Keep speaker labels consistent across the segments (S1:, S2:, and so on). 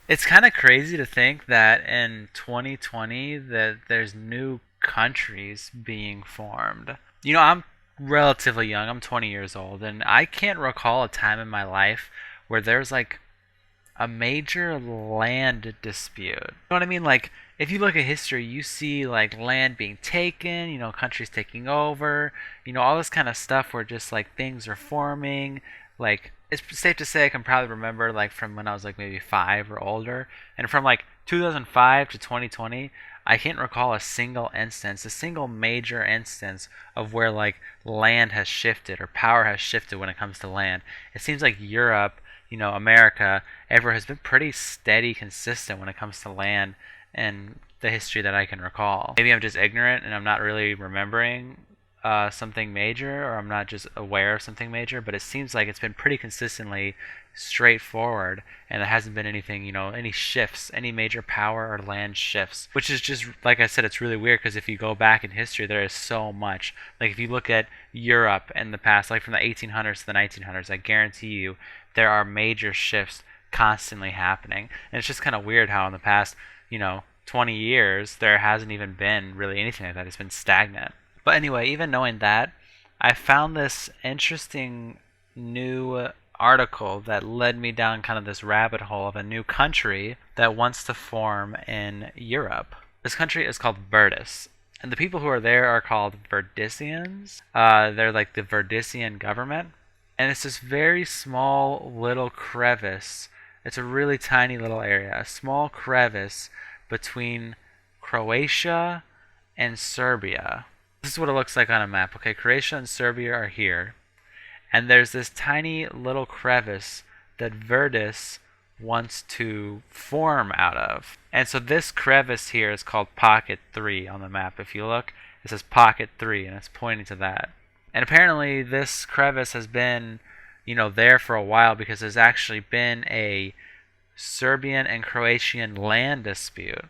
S1: It's kind of crazy to think that in 2020 that there's new countries being formed. I'm relatively young. I'm 20 years old, and I can't recall a time in my life where there's like a major land dispute. You know what I mean? Like, if you look at history, you see like land being taken, countries taking over, all this kind of stuff where just like things are forming. Like, it's safe to say I can probably remember like from when I was like maybe 5 or older, and from like 2005 to 2020, I can't recall a single instance, a single major instance of where like land has shifted or power has shifted when it comes to land. It seems like Europe, America, ever has been pretty steady, consistent when it comes to land and the history that I can recall. Maybe I'm just ignorant and I'm not really remembering something major, or I'm not just aware of something major, but it seems like it's been pretty consistently straightforward, and there hasn't been anything, any shifts, any major power or land shifts, which is just, like I said, it's really weird because if you go back in history, there is so much. Like, if you look at Europe in the past, like from the 1800s to the 1900s, I guarantee you there are major shifts constantly happening. And it's just kind of weird how in the past, 20 years, there hasn't even been really anything like that. It's been stagnant. But anyway, even knowing that, I found this interesting new article that led me down kind of this rabbit hole of a new country that wants to form in Europe. This country is called Verdis. And the people who are there are called Verdicians. They're like the Verdician government. And it's this very small little crevice. It's a really tiny little area, a small crevice between Croatia and Serbia. This is what it looks like on a map. Okay, Croatia and Serbia are here. And there's this tiny little crevice that Verdis wants to form out of. And so this crevice here is called Pocket 3 on the map. If you look, it says Pocket 3, and it's pointing to that. And apparently this crevice has been, there for a while because there's actually been a Serbian and Croatian land dispute.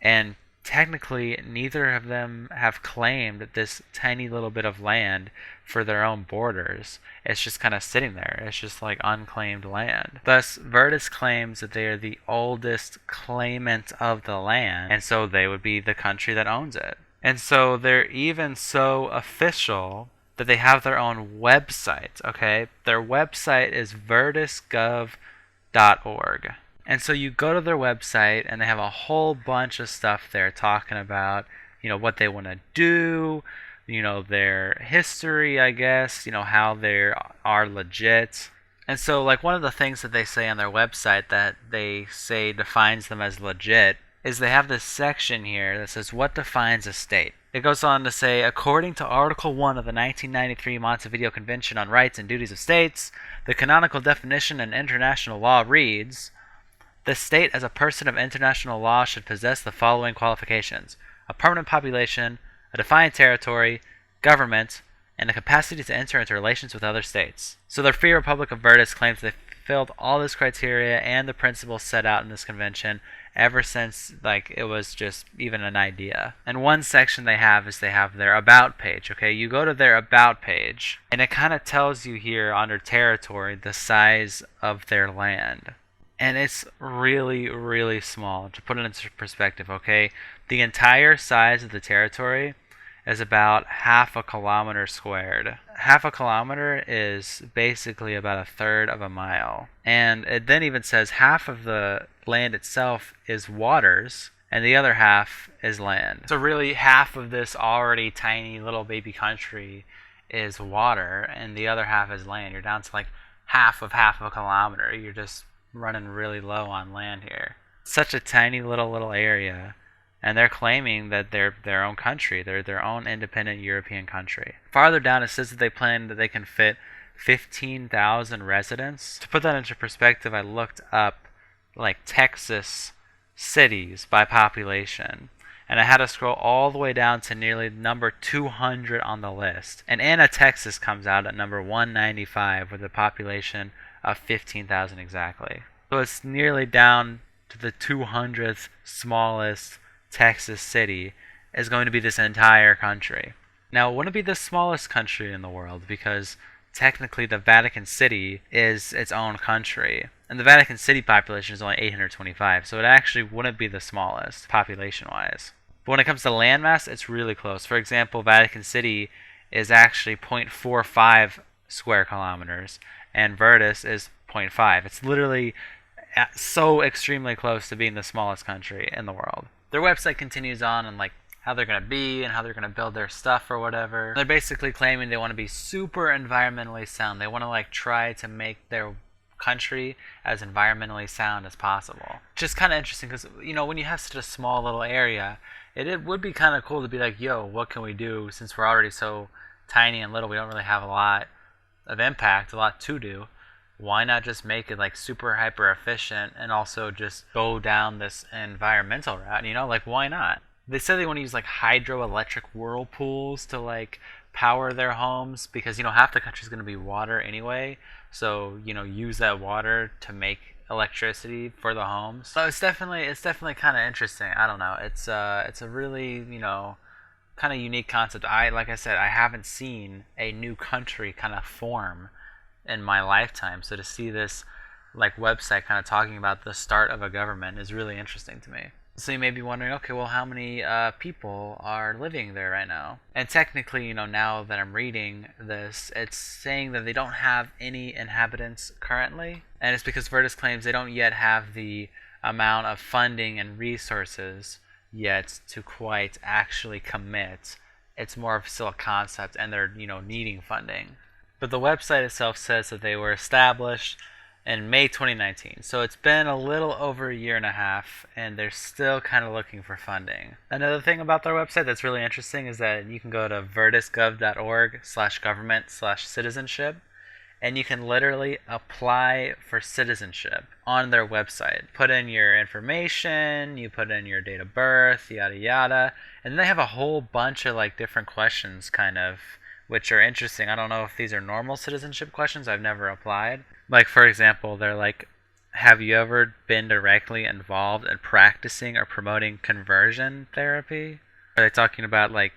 S1: And technically, neither of them have claimed this tiny little bit of land for their own borders. It's just kind of sitting there. It's just like unclaimed land. Thus, Virtus claims that they are the oldest claimant of the land, and so they would be the country that owns it. And so they're even so official that they have their own website, okay? Their website is virtusgov.org. And so you go to their website and they have a whole bunch of stuff there talking about, what they want to do, their history, I guess, how they are legit. And so, like, one of the things that they say on their website that they say defines them as legit is they have this section here that says, what defines a state? It goes on to say, according to Article 1 of the 1993 Montevideo Convention on Rights and Duties of States, the canonical definition in international law reads, the state as a person of international law should possess the following qualifications: a permanent population, a defined territory, government, and the capacity to enter into relations with other states. So the Free Republic of Verdis claims they fulfilled all this criteria and the principles set out in this convention ever since like it was just even an idea. And one section they have is they have their about page. Okay, you go to their about page and it kind of tells you here under territory the size of their land. And it's really, really small. To put it into perspective, okay, the entire size of the territory is about half a kilometer squared. Half a kilometer is basically about a third of a mile. And it then even says half of the land itself is waters, and the other half is land. So really, half of this already tiny little baby country is water, and the other half is land. You're down to like half of a kilometer. You're just running really low on land here. Such a tiny little area, and they're claiming that they're their own country. They're their own independent European country. Farther down it says that they plan that they can fit 15,000 residents. To put that into perspective, I looked up like Texas cities by population, and I had to scroll all the way down to nearly number 200 on the list. And Anna, Texas comes out at number 195 with a population of 15,000 exactly. So it's nearly down to the 200th smallest Texas city is going to be this entire country. Now, it wouldn't be the smallest country in the world because technically the Vatican City is its own country. And the Vatican City population is only 825, so it actually wouldn't be the smallest population-wise. But when it comes to landmass, it's really close. For example, Vatican City is actually 0.45 square kilometers, and Virtus is zero point 0.5. It's literally so extremely close to being the smallest country in the world. Their website continues on and like how they're going to be and how they're going to build their stuff or whatever. They're basically claiming they want to be super environmentally sound. They want to like try to make their country as environmentally sound as possible. Just kind of interesting because, you know, when you have such a small little area, it would be kind of cool to be like, yo, what can we do since we're already so tiny and little? We don't really have a lot of impact, a lot to do. Why not just make it like super hyper efficient and also just go down this environmental route, you know? Like, why not? They said they want to use like hydroelectric whirlpools to like power their homes because, you know, half the country's going to be water anyway. So, you know, use that water to make electricity for the homes. So it's definitely kind of interesting. I don't know. It's a really, you know, kind of unique concept. Like I said, I haven't seen a new country kind of form in my lifetime. So to see this like website kind of talking about the start of a government is really interesting to me. So you may be wondering, okay, well, how many people are living there right now? And technically, you know, now that I'm reading this, it's saying that they don't have any inhabitants currently. And it's because Virtus claims they don't yet have the amount of funding and resources yet to quite actually commit. It's more of still a concept and they're, you know, needing funding. But the website itself says that they were established in May 2019. So it's been a little over a year and a half, and they're still kind of looking for funding. Another thing about their website that's really interesting is that you can go to virtusgov.org/government/citizenship, and you can literally apply for citizenship on their website. Put in your information, you put in your date of birth, yada yada, and they have a whole bunch of like different questions kind of, which are interesting. I don't know if these are normal citizenship questions. I've never applied. Like, for example, they're like, have you ever been directly involved in practicing or promoting conversion therapy? Are they talking about, like,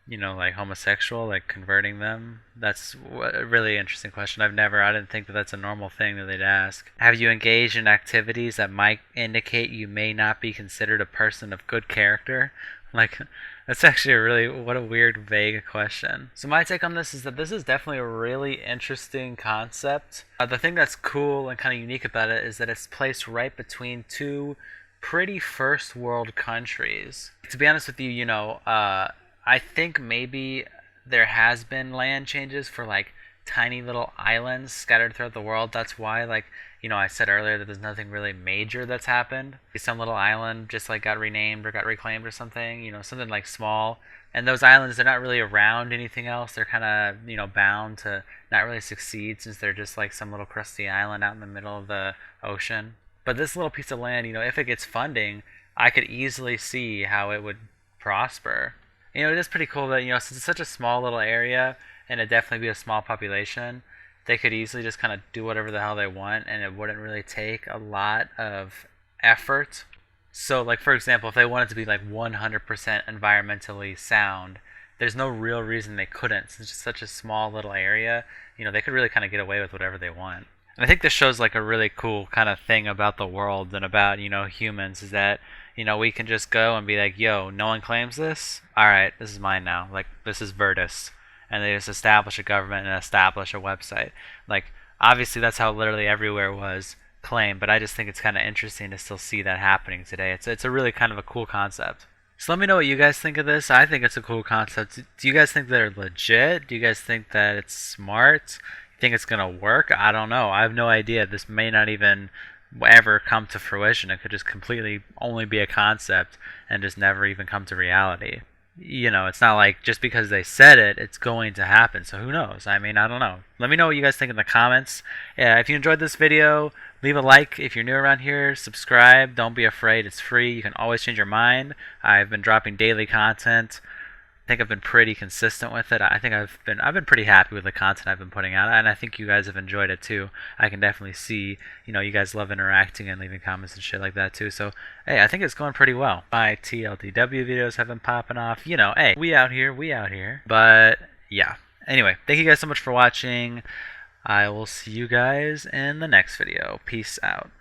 S1: you know, like homosexual, like converting them? That's a really interesting question. I didn't think that that's a normal thing that they'd ask. Have you engaged in activities that might indicate you may not be considered a person of good character? Like, that's actually what a weird, vague question. So my take on this is that this is definitely a really interesting concept. The thing that's cool and kind of unique about it is that it's placed right between two pretty first world countries. To be honest with you, you know, I think maybe there has been land changes for like tiny little islands scattered throughout the world. That's why, like, you know, I said earlier that there's nothing really major that's happened. Some little island just like got renamed or got reclaimed or something, you know, something like small. And those islands, they're not really around anything else. They're kind of, you know, bound to not really succeed since they're just like some little crusty island out in the middle of the ocean. But this little piece of land, you know, if it gets funding, I could easily see how it would prosper. You know, it is pretty cool that, you know, since it's such a small little area and it'd definitely be a small population, they could easily just kind of do whatever the hell they want and it wouldn't really take a lot of effort. So, like, for example, if they wanted to be like 100% environmentally sound, there's no real reason they couldn't. Since it's just such a small little area, you know, they could really kind of get away with whatever they want. And I think this shows like a really cool kind of thing about the world and about, you know, humans is that, you know, we can just go and be like, yo, no one claims this? Alright, this is mine now. Like, this is Virtus. And they just establish a government and establish a website. Like, obviously that's how literally everywhere was claimed, but I just think it's kind of interesting to still see that happening today. It's a really kind of a cool concept. So let me know what you guys think of this. I think it's a cool concept. Do you guys think they're legit? Do you guys think that it's smart? You think it's going to work? I don't know. I have no idea. This may not even ever come to fruition. It could just completely only be a concept and just never even come to reality. You know, it's not like just because they said it, it's going to happen. So who knows? I mean, I don't know. Let me know what you guys think in the comments. If you enjoyed this video, leave a like. If you're new around here, subscribe. Don't be afraid. It's free. You can always change your mind. I've been dropping daily content. I think I've been pretty consistent with it. I think I've been pretty happy with the content I've been putting out, and I think you guys have enjoyed it too. I can definitely see, you know, you guys love interacting and leaving comments and shit like that too. So, hey, I think it's going pretty well. My TLDW videos have been popping off. You know, hey, we out here. But, yeah. Anyway, thank you guys so much for watching. I will see you guys in the next video. Peace out.